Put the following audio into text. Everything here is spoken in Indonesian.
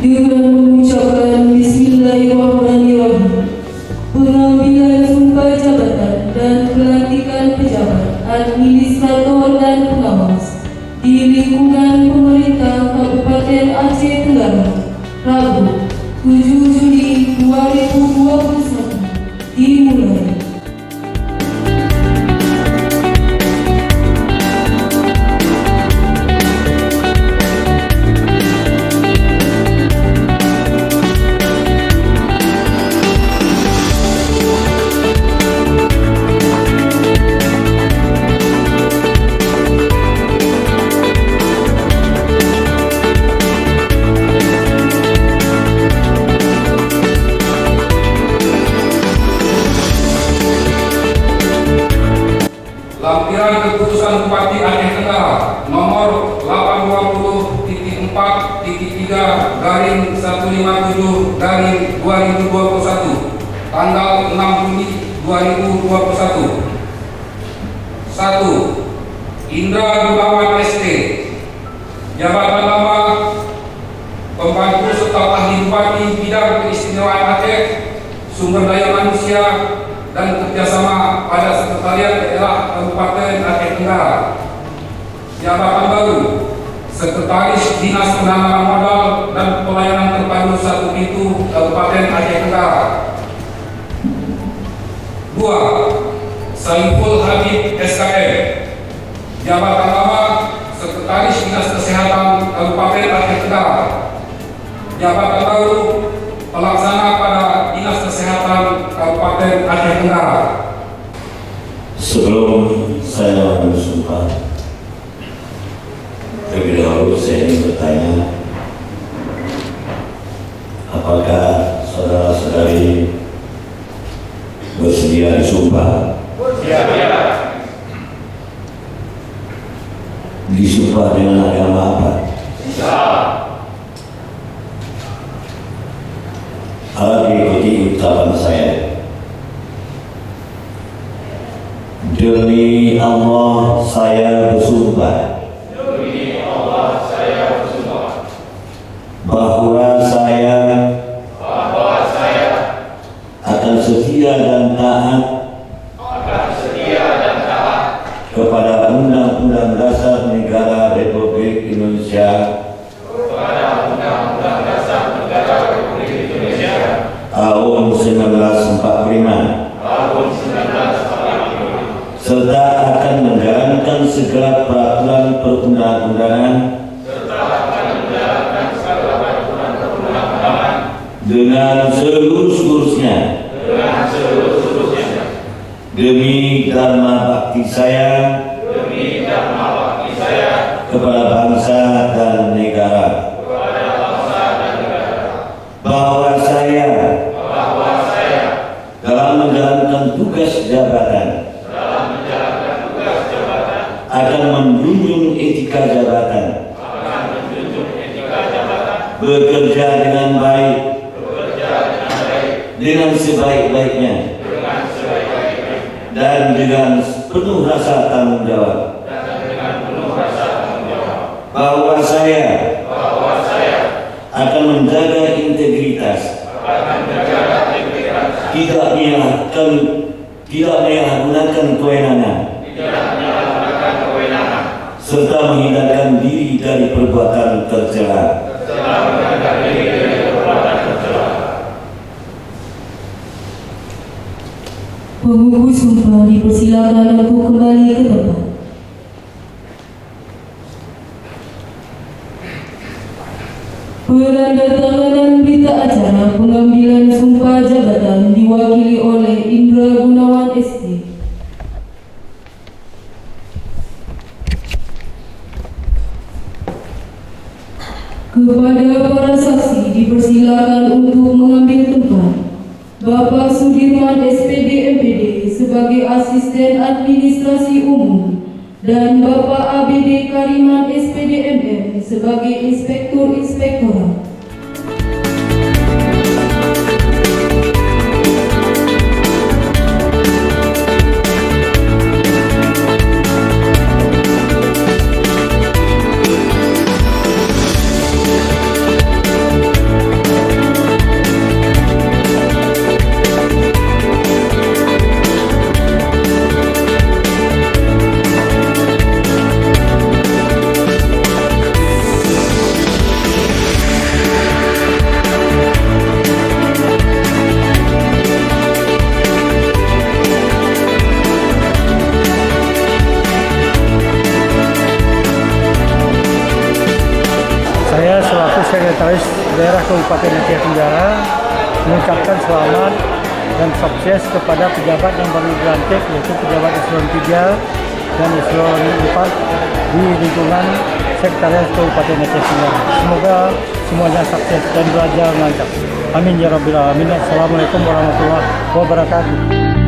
dengan mengucapkan Bismillahirrahmanirrahim. Pengambilan sumpah jabatan dan pelantikan pejabat administrator dan pengawas di lingkungan pemerintah Kabupaten Aceh Tenggara, Rabu 7 Juli 2021 dimulai. Lampiran Keputusan Bupati Aceh Tenggara nomor 820.4-3-157-2021 tanggal 6 Juni 2021. 1. Indra Gunawan ST, jabatan lama pembantu staf ahli Bupati bidang keistimewaan Aceh, sumber daya manusia dan kerjasama pada Sekretariat Daerah Kabupaten Aceh Tenggara. Jabatan baru Sekretaris Dinas Penanaman Modal dan Pelayanan Terpadu Satu Pintu Kabupaten Aceh Tenggara. 2. Saiful Habib SKM, jabatan lama Sekretaris Dinas Kesehatan Kabupaten Aceh Tenggara. Jabatan baru Pelaksana pada Dinas Kesehatan Kabupaten Aceh Tenggara. Sebelum saya bersumpah, terlebih dahulu saya ingin bertanya, apakah saudara-saudari bersedia disumpah? Bersedia. Disumpah dengan agama apa? Islam. Harap diikuti ucapan saya. Demi Allah saya bersumpah. Demi Allah saya bersumpah Bahwa saya akan setia dan taat kepada Undang-Undang Dasar Negara Republik Indonesia tahun 1945 serta akan menjalankan segala peraturan perundang-undangan dengan seluruh-seluruhnya demi dharma bakti saya kepada bangsa dan negara. Bahwa saya dalam menjalankan tugas jabatan akan menjunjung etika jabatan, bekerja dengan baik, dengan sebaik-baiknya, dan dengan penuh rasa tanggung jawab. Bahwa saya akan menjaga integritas, tidak menyalahgunakan kewenangan, serta menghindarkan diri dari perbuatan tercela. Pengugus sumpah dipersilakan untuk kembali ke tempat. Penandatanganan berita acara pengambilan sumpah jabatan diwakili oleh Indra Gunawan ST. Kepada para saksi dipersilakan untuk mengambil tempat. Bapak Sudirman SPD MPD sebagai Asisten Administrasi Umum dan Bapak ABD Kariman SPD MM sebagai Inspektur Inspektorat. Sekretaris Daerah Kabupaten Aceh Tenggara mengucapkan selamat dan sukses kepada pejabat yang baru dilantik, yaitu pejabat eselon 3 dan eselon 4 di lingkungan Sekretariat Kabupaten Aceh Tenggara. Semoga semuanya sukses dan belajar lancar. Amin ya Rabbil Alamin. Assalamualaikum warahmatullahi wabarakatuh.